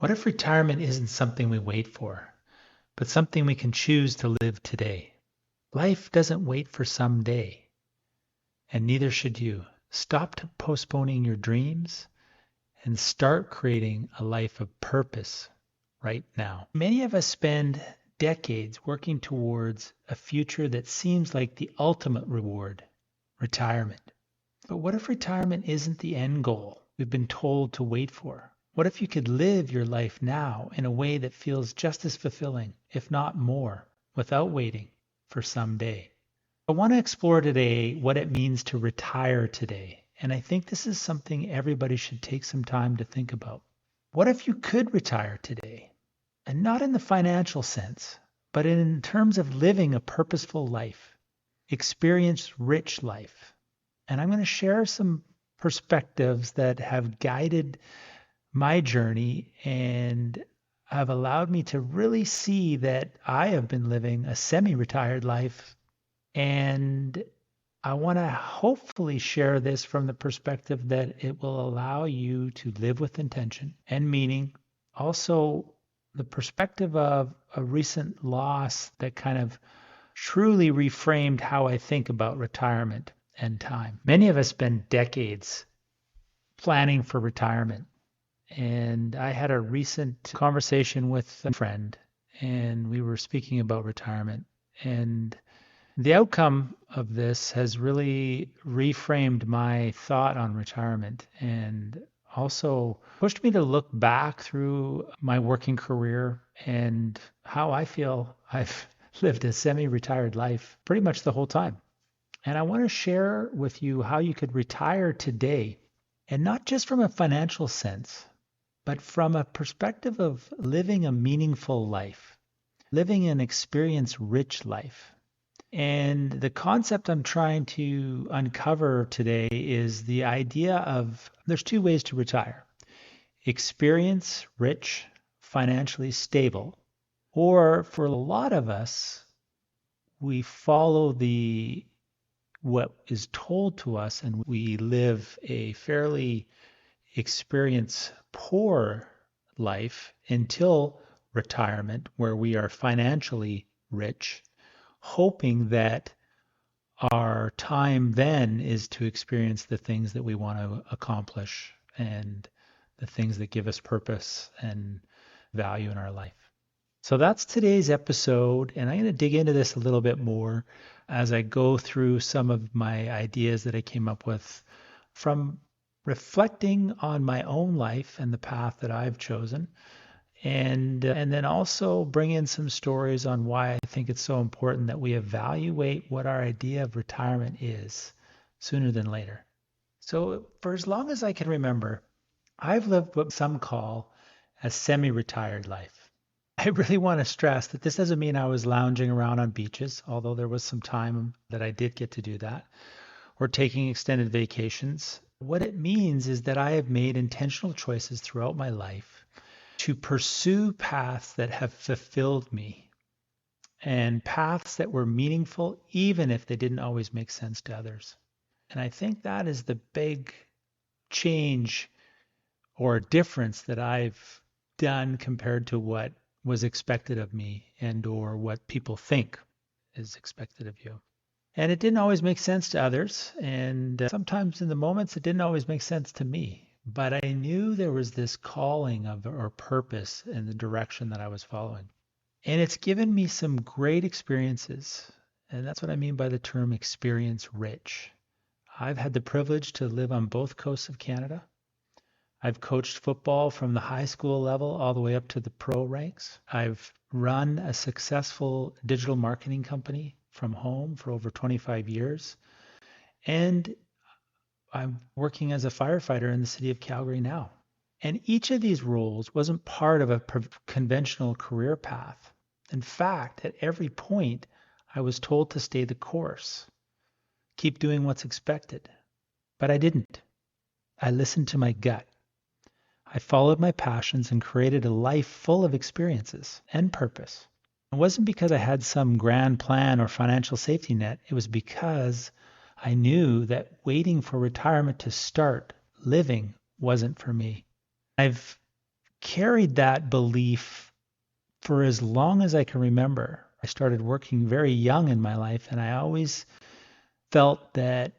What if retirement isn't something we wait for, but something we can choose to live today? Life doesn't wait for someday, and neither should you. Stop postponing your dreams and start creating a life of purpose right now. Many of us spend decades working towards a future that seems like the ultimate reward, retirement. But what if retirement isn't the end goal we've been told to wait for? What if you could live your life now in a way that feels just as fulfilling, if not more, without waiting for someday? I want to explore today what it means to retire today. And I think this is something everybody should take some time to think about. What if you could retire today? And not in the financial sense, but in terms of living a purposeful life, experience-rich life. And I'm going to share some perspectives that have guided my journey and have allowed me to really see that I have been living a semi-retired life. And I want to hopefully share this from the perspective that it will allow you to live with intention and meaning. Also, the perspective of a recent loss that kind of truly reframed how I think about retirement and time. Many of us spend decades planning for retirement. And I had a recent conversation with a friend, and we were speaking about retirement. And the outcome of this has really reframed my thought on retirement and also pushed me to look back through my working career and how I feel I've lived a semi-retired life pretty much the whole time. And I want to share with you how you could retire today, and not just from a financial sense, but from a perspective of living a meaningful life, living an experience-rich life. And the concept I'm trying to uncover today is the idea of there's two ways to retire: experience-rich, financially stable, or for a lot of us, we follow what is told to us and we live a fairly experience poor life until retirement, where we are financially rich, hoping that our time then is to experience the things that we want to accomplish and the things that give us purpose and value in our life. So that's today's episode, and I'm going to dig into this a little bit more as I go through some of my ideas that I came up with from reflecting on my own life and the path that I've chosen, and then also bring in some stories on why I think it's so important that we evaluate what our idea of retirement is sooner than later. So for as long as I can remember, I've lived what some call a semi-retired life. I really want to stress that this doesn't mean I was lounging around on beaches, although there was some time that I did get to do that, or taking extended vacations. What it means is that I have made intentional choices throughout my life to pursue paths that have fulfilled me and paths that were meaningful, even if they didn't always make sense to others. And I think that is the big change or difference that I've done compared to what was expected of me and or what people think is expected of you. And it didn't always make sense to others. And sometimes in the moments, it didn't always make sense to me. But I knew there was this calling of or purpose in the direction that I was following. And it's given me some great experiences. And that's what I mean by the term experience rich. I've had the privilege to live on both coasts of Canada. I've coached football from the high school level all the way up to the pro ranks. I've run a successful digital marketing company from home for over 25 years. And I'm working as a firefighter in the city of Calgary now. And each of these roles wasn't part of a conventional career path. In fact, at every point, I was told to stay the course, keep doing what's expected. But I didn't. I listened to my gut. I followed my passions and created a life full of experiences and purpose. It wasn't because I had some grand plan or financial safety net. It was because I knew that waiting for retirement to start living wasn't for me. I've carried that belief for as long as I can remember. I started working very young in my life, and I always felt that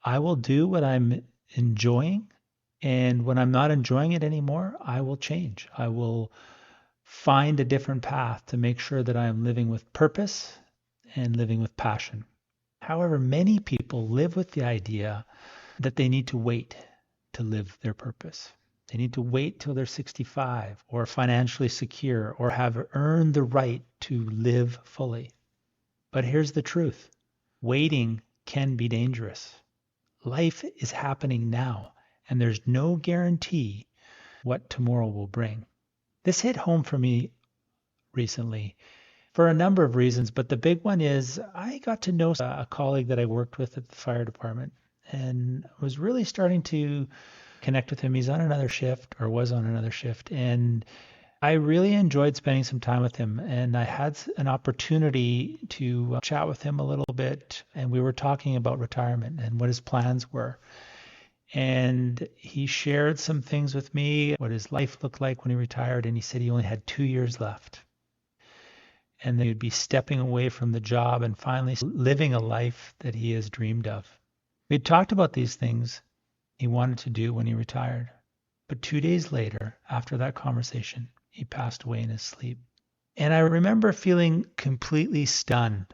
I will do what I'm enjoying. And when I'm not enjoying it anymore, I will change. I will find a different path to make sure that I am living with purpose and living with passion. However, many people live with the idea that they need to wait to live their purpose. They need to wait till they're 65 or financially secure or have earned the right to live fully. But here's the truth. Waiting can be dangerous. Life is happening now, and there's no guarantee what tomorrow will bring. This hit home for me recently for a number of reasons, but the big one is I got to know a colleague that I worked with at the fire department and was really starting to connect with him. He's on another shift or was on another shift, and I really enjoyed spending some time with him, and I had an opportunity to chat with him a little bit, and we were talking about retirement and what his plans were. And he shared some things with me, what his life looked like when he retired, and he said he only had 2 years left. And then he'd be stepping away from the job and finally living a life that he has dreamed of. We had talked about these things he wanted to do when he retired. But 2 days later, after that conversation, he passed away in his sleep. And I remember feeling completely stunned,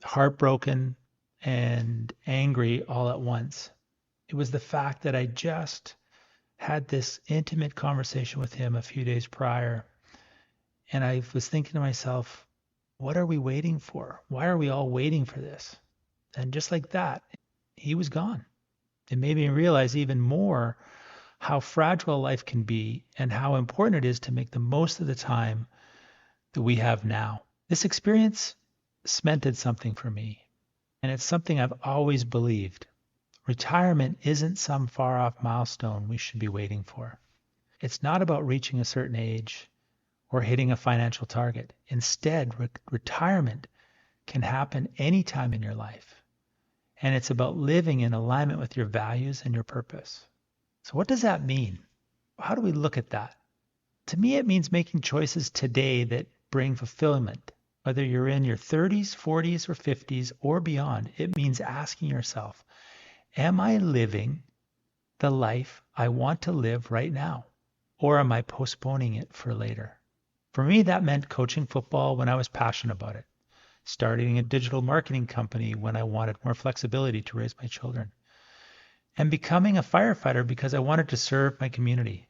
heartbroken, and angry all at once. It was the fact that I just had this intimate conversation with him a few days prior. And I was thinking to myself, what are we waiting for? Why are we all waiting for this? And just like that, he was gone. It made me realize even more how fragile life can be and how important it is to make the most of the time that we have now. This experience cemented something for me, and it's something I've always believed. Retirement isn't some far-off milestone we should be waiting for. It's not about reaching a certain age or hitting a financial target. Instead, retirement can happen anytime in your life, and it's about living in alignment with your values and your purpose. So what does that mean? How do we look at that? To me, it means making choices today that bring fulfillment. Whether you're in your 30s, 40s, or 50s, or beyond, it means asking yourself, am I living the life I want to live right now? Or am I postponing it for later? For me, that meant coaching football when I was passionate about it, starting a digital marketing company when I wanted more flexibility to raise my children, and becoming a firefighter because I wanted to serve my community.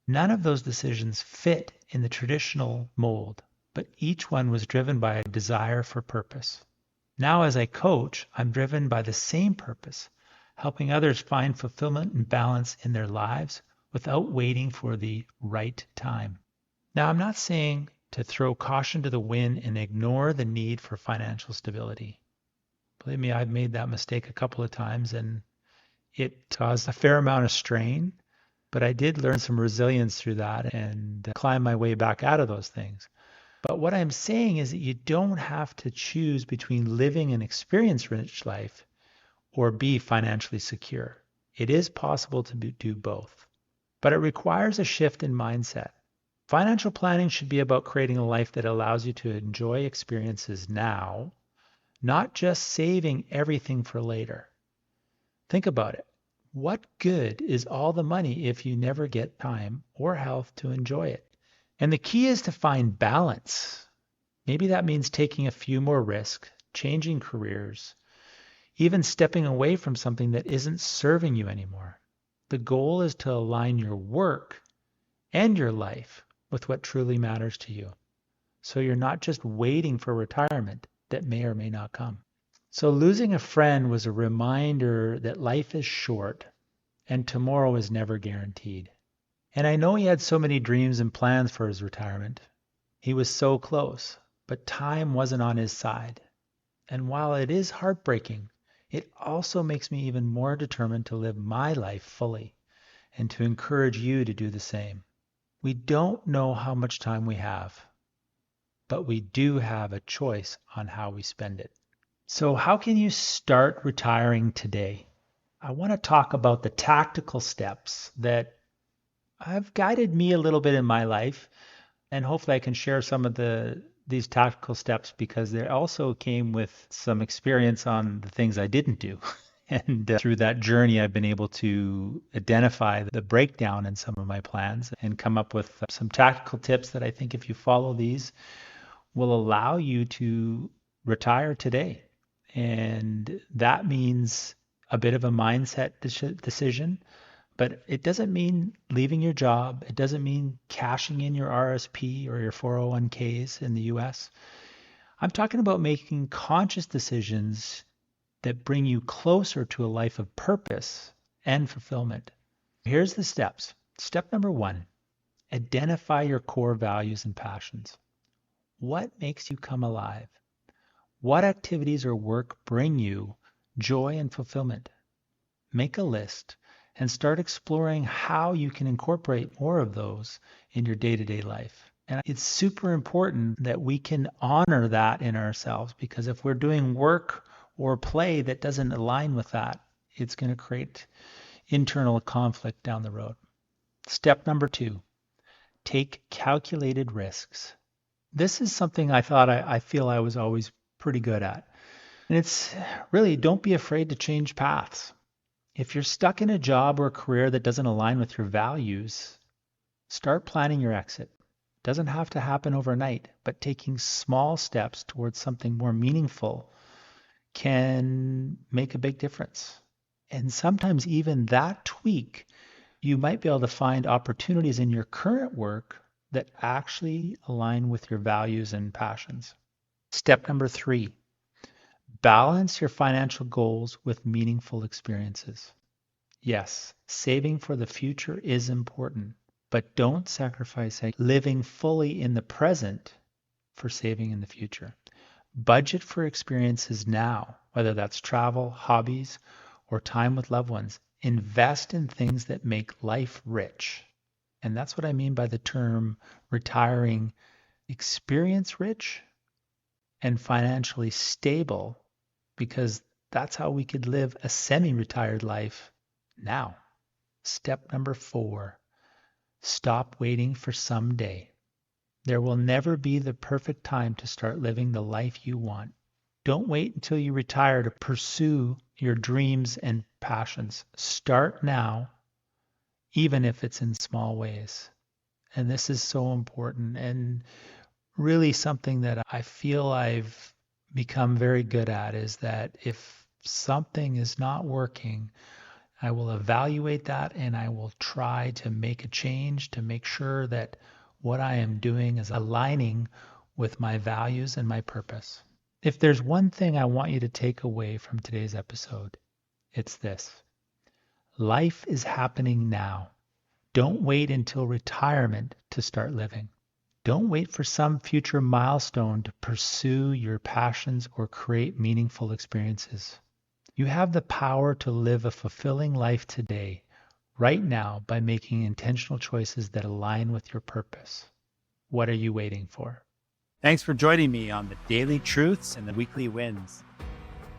None of those decisions fit in the traditional mold, but each one was driven by a desire for purpose. Now, as I coach, I'm driven by the same purpose, helping others find fulfillment and balance in their lives without waiting for the right time. Now, I'm not saying to throw caution to the wind and ignore the need for financial stability. Believe me, I've made that mistake a couple of times, and it caused a fair amount of strain, but I did learn some resilience through that and climb my way back out of those things. But what I'm saying is that you don't have to choose between living an experience-rich life or be financially secure. It is possible to do both, but it requires a shift in mindset. Financial planning should be about creating a life that allows you to enjoy experiences now, not just saving everything for later. Think about it. What good is all the money if you never get time or health to enjoy it? And the key is to find balance. Maybe that means taking a few more risks, changing careers, even stepping away from something that isn't serving you anymore. The goal is to align your work and your life with what truly matters to you. So you're not just waiting for retirement that may or may not come. So losing a friend was a reminder that life is short and tomorrow is never guaranteed. And I know he had so many dreams and plans for his retirement. He was so close, but time wasn't on his side. And while it is heartbreaking, it also makes me even more determined to live my life fully and to encourage you to do the same. We don't know how much time we have, but we do have a choice on how we spend it. So how can you start retiring today? I want to talk about the tactical steps that have guided me a little bit in my life, and hopefully I can share some of these tactical steps because they also came with some experience on the things I didn't do. And through that journey, I've been able to identify the breakdown in some of my plans and come up with some tactical tips that I think if you follow these will allow you to retire today. And that means a bit of a mindset decision, but it doesn't mean leaving your job. It doesn't mean cashing in your RSP or your 401ks in the US. I'm talking about making conscious decisions that bring you closer to a life of purpose and fulfillment. Here's the steps. Step number 1, identify your core values and passions. What makes you come alive? What activities or work bring you joy and fulfillment? Make a list and start exploring how you can incorporate more of those in your day-to-day life. And it's super important that we can honor that in ourselves, because if we're doing work or play that doesn't align with that, it's going to create internal conflict down the road. Step number 2, take calculated risks. This is something I feel I was always pretty good at. And it's really, don't be afraid to change paths. If you're stuck in a job or a career that doesn't align with your values, start planning your exit. It doesn't have to happen overnight, but taking small steps towards something more meaningful can make a big difference. And sometimes even that tweak, you might be able to find opportunities in your current work that actually align with your values and passions. Step number 3, balance your financial goals with meaningful experiences. Yes, saving for the future is important, but don't sacrifice living fully in the present for saving in the future. Budget for experiences now, whether that's travel, hobbies, or time with loved ones. Invest in things that make life rich. And that's what I mean by the term retiring experience rich and financially stable, because that's how we could live a semi-retired life now. Step number 4, stop waiting for someday. There will never be the perfect time to start living the life you want. Don't wait until you retire to pursue your dreams and passions. Start now, even if it's in small ways. And this is so important, and really something that I feel I've become very good at is that if something is not working, I will evaluate that and I will try to make a change to make sure that what I am doing is aligning with my values and my purpose. If there's one thing I want you to take away from today's episode, it's this. Life is happening now. Don't wait until retirement to start living. Don't wait for some future milestone to pursue your passions or create meaningful experiences. You have the power to live a fulfilling life today, right now, by making intentional choices that align with your purpose. What are you waiting for? Thanks for joining me on the Daily Truths and the Weekly Wins.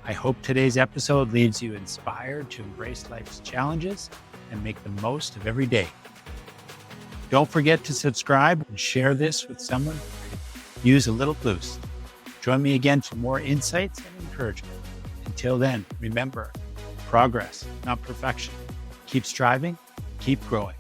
I hope today's episode leaves you inspired to embrace life's challenges and make the most of every day. Don't forget to subscribe and share this with someone who could use a little boost. Join me again for more insights and encouragement. Until then, remember, progress, not perfection. Keep striving, keep growing.